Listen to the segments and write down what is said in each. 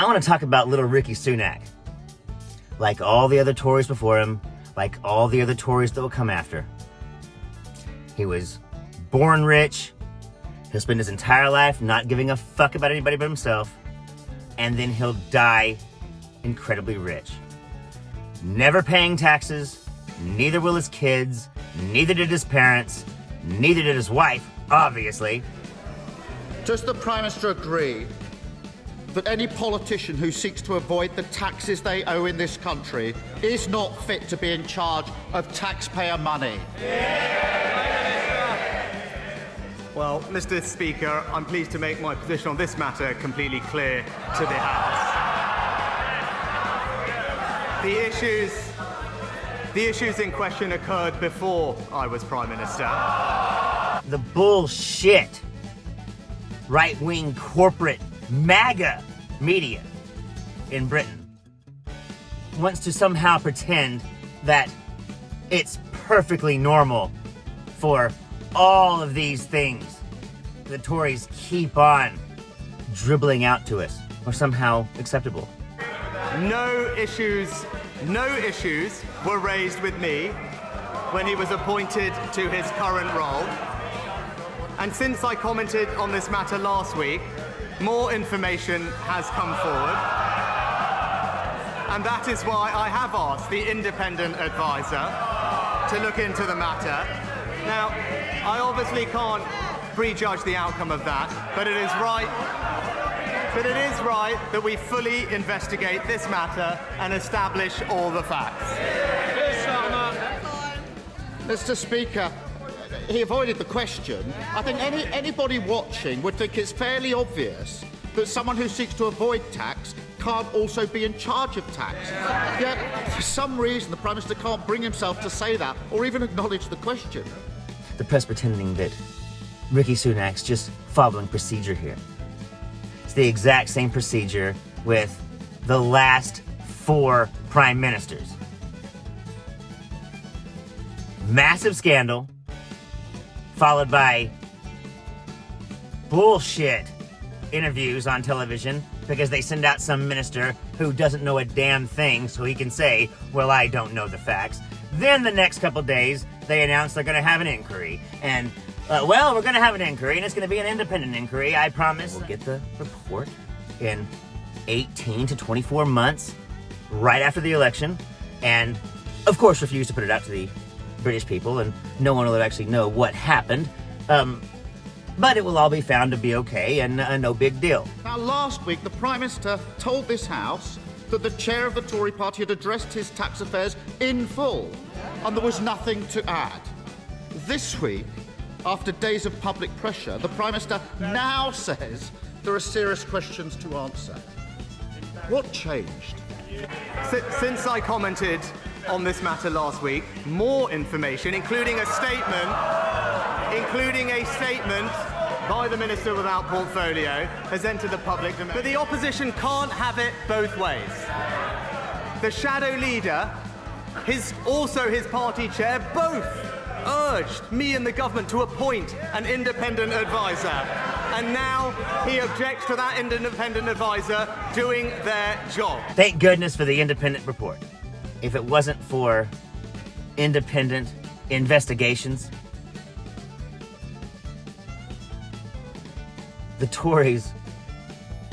I want to talk about little Rishi Sunak. Like all the other Tories before him, like all the other Tories that will come after. He was born rich. He'll spend his entire life not giving a fuck about anybody but himself. And then he'll die incredibly rich. Never paying taxes, neither will his kids, neither did his parents, neither did his wife, obviously. Does the Prime Minister agree that any politician who seeks to avoid the taxes they owe in this country is not fit to be in charge of taxpayer money? Well, Mr. Speaker, I'm pleased to make my position on this matter completely clear to the House. The issues in question occurred before I was Prime Minister. The bullshit right-wing corporate MAGA media in Britain wants to somehow pretend that it's perfectly normal for all of these things the Tories keep on dribbling out to us are somehow acceptable. No issues were raised with me when he was appointed to his current role. And since I commented on this matter last week, more information has come forward. And that is why I have asked the independent advisor to look into the matter. Now, I obviously can't prejudge the outcome of that, but it is right that we fully investigate this matter and establish all the facts. Mr. Speaker, he avoided the question. I think anybody watching would think it's fairly obvious that someone who seeks to avoid tax can't also be in charge of tax. Yet, for some reason, the Prime Minister can't bring himself to say that or even acknowledge the question. The press pretending that Rishi Sunak's just following procedure here. It's the exact same procedure with the last 4 prime ministers. Massive scandal, followed by bullshit interviews on television because they send out some minister who doesn't know a damn thing so he can say, well, I don't know the facts. Then the next couple days, they announce they're going to have an inquiry. And, well, we're going to have an inquiry, and it's going to be an independent inquiry, I promise. We'll get the report in 18 to 24 months, right after the election, and, of course, refuse to put it out to the British people, and no one will actually know what happened. But it will all be found to be okay, and no big deal. Now, last week, the Prime Minister told this House that the chair of the Tory party had addressed his tax affairs in full, and there was nothing to add. This week, after days of public pressure, the Prime Minister now says there are serious questions to answer. What changed? Since I commented on this matter last week, more information, including a statement by the Minister without portfolio, has entered the public domain. But the opposition can't have it both ways. The shadow leader, also his party chair, both urged me and the government to appoint an independent advisor. And now he objects to that independent advisor doing their job. Thank goodness for the independent report. If it wasn't for independent investigations, the Tories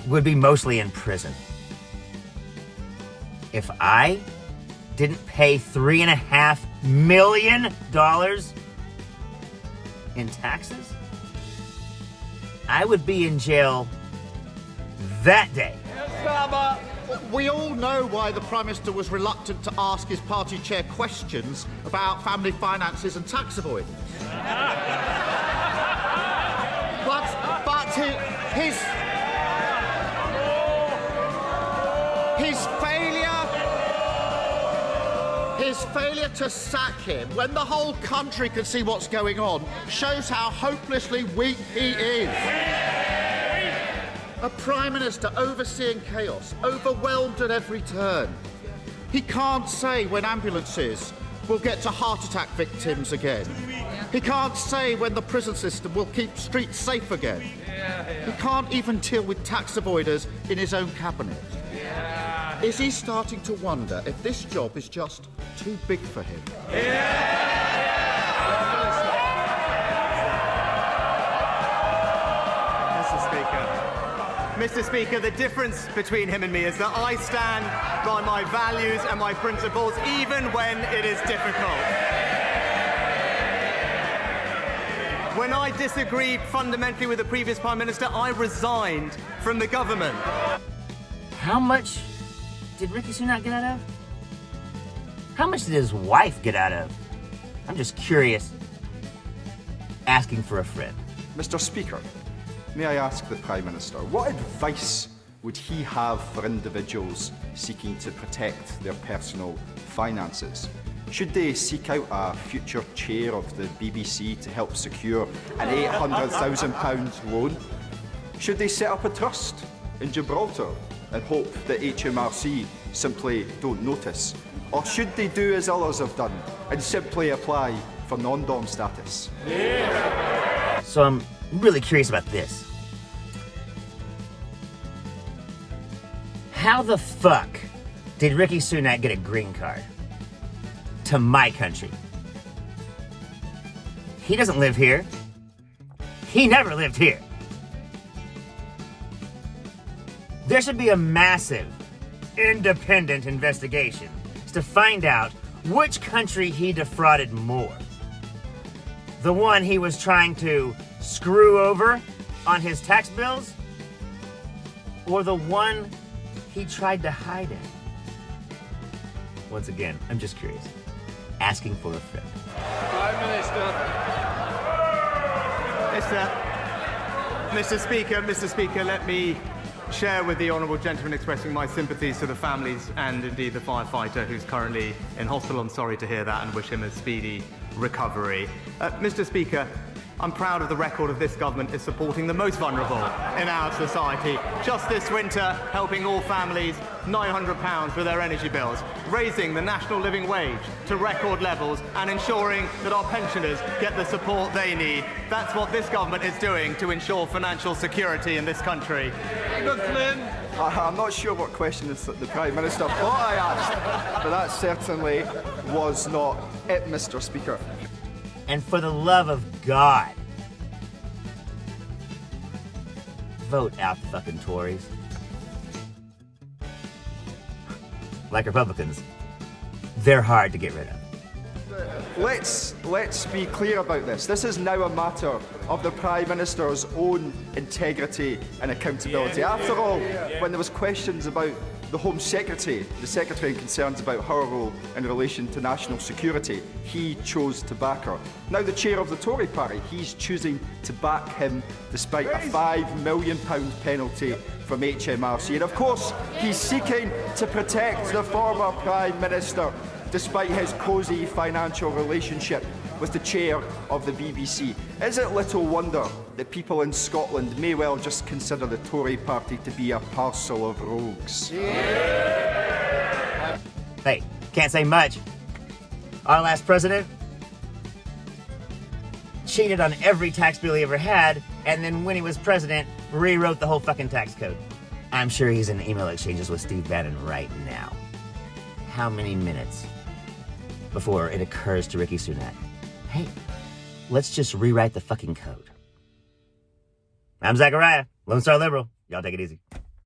would be mostly in prison. If I didn't pay $3.5 million in taxes, I would be in jail that day. We all know why the Prime Minister was reluctant to ask his party chair questions about family finances and tax avoidance. But his failure to sack him when the whole country can see what's going on shows how hopelessly weak he is. A Prime Minister overseeing chaos, overwhelmed at every turn. He can't say when ambulances will get to heart attack victims again. He can't say when the prison system will keep streets safe again. He can't even deal with tax avoiders in his own cabinet. Is he starting to wonder if this job is just too big for him? Mr. Speaker, the difference between him and me is that I stand by my values and my principles even when it is difficult. When I disagreed fundamentally with the previous Prime Minister, I resigned from the government. How much did Rishi Sunak get out of? How much did his wife get out of? I'm just curious. Asking for a friend. Mr. Speaker, may I ask the Prime Minister, what advice would he have for individuals seeking to protect their personal finances? Should they seek out a future chair of the BBC to help secure an £800,000 loan? Should they set up a trust in Gibraltar and hope that HMRC simply don't notice? Or should they do as others have done and simply apply for non-dom status? So I'm really curious about this. How the fuck did Rishi Sunak get a green card to my country? He doesn't live here. He never lived here. There should be a massive, independent investigation to find out which country he defrauded more. The one he was trying to screw over on his tax bills? Or the one he tried to hide in? Once again, I'm just curious. Asking for a friend. Prime Minister. Mr. Speaker, let me share with the honourable gentleman expressing my sympathies to the families and indeed the firefighter who's currently in hospital. I'm sorry to hear that and wish him a speedy recovery. Mr. Speaker, I'm proud of the record of this government is supporting the most vulnerable in our society. Just this winter, helping all families £900 with their energy bills, raising the national living wage to record levels and ensuring that our pensioners get the support they need. That's what this government is doing to ensure financial security in this country. I'm not sure what question the Prime Minister thought I asked, but that certainly was not it, Mr. Speaker. And for the love of God, vote out the fucking Tories. Like Republicans, they're hard to get rid of. Let's be clear about this. This is now a matter of the Prime Minister's own integrity and accountability. After all, when there was questions about the Home Secretary, the Secretary, and concerns about her role in relation to national security, he chose to back her. Now the chair of the Tory party, he's choosing to back him despite a £5 million penalty from HMRC. And of course, he's seeking to protect the former Prime Minister despite his cosy financial relationship with the chair of the BBC. Is it little wonder that people in Scotland may well just consider the Tory party to be a parcel of rogues? Hey, can't say much. Our last president cheated on every tax bill he ever had, and then when he was president, rewrote the whole fucking tax code. I'm sure he's in email exchanges with Steve Bannon right now. How many minutes before it occurs to Rishi Sunak, hey, let's just rewrite the fucking code? I'm Zachariah, Lone Star Liberal. Y'all take it easy.